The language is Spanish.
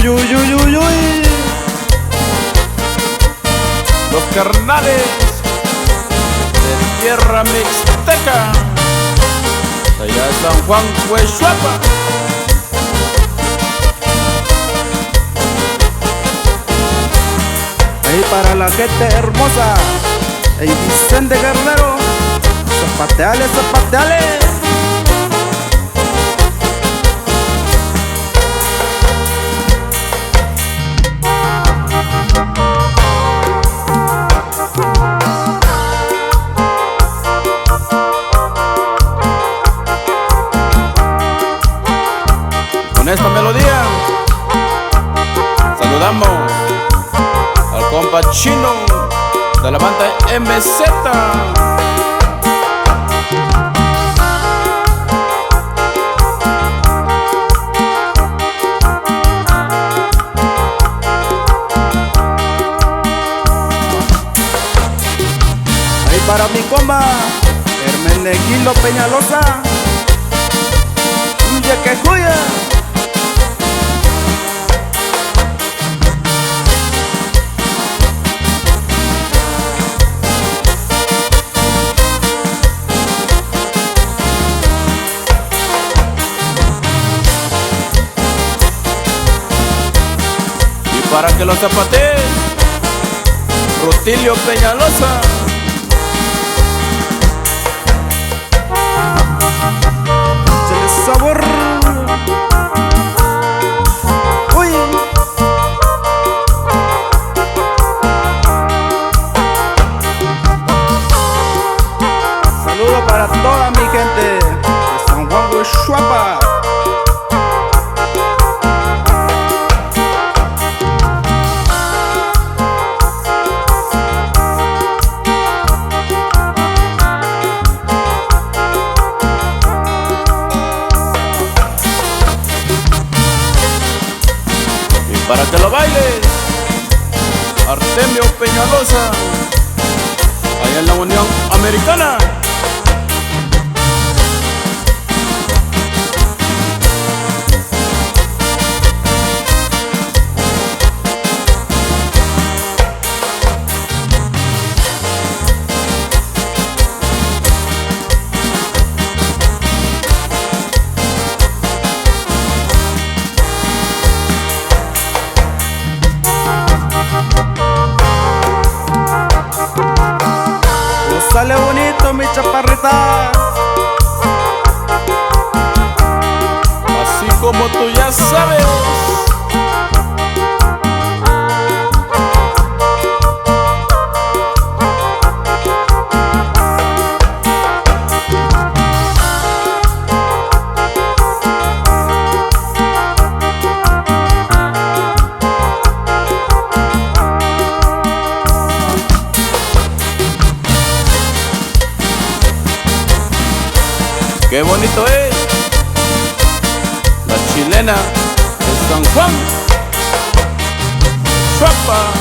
uy, uy, uy, uy, uy. Los carnales de tierra mixteca, allá de San Juan, Huechuapa. Ahí para la gente hermosa, el Vicente Guerrero, zapateale, zapateale. Con esta melodía saludamos al compa Chino de la banda MZ. Ahí para mi compa Hermenegildo Peñalosa, huye que juya. Para que lo zapatee Rutilio Peñalosa. Échale sabor. Uy. Saludo para toda mi gente de San Juan, Huechuapa. Para que lo bailes, Artemio Peñalosa, allá en la Unión Americana. Sale bonito mi chaparrita, así como tú ya sabes. Qué bonito es la chilena de San Juan, Huechuapa.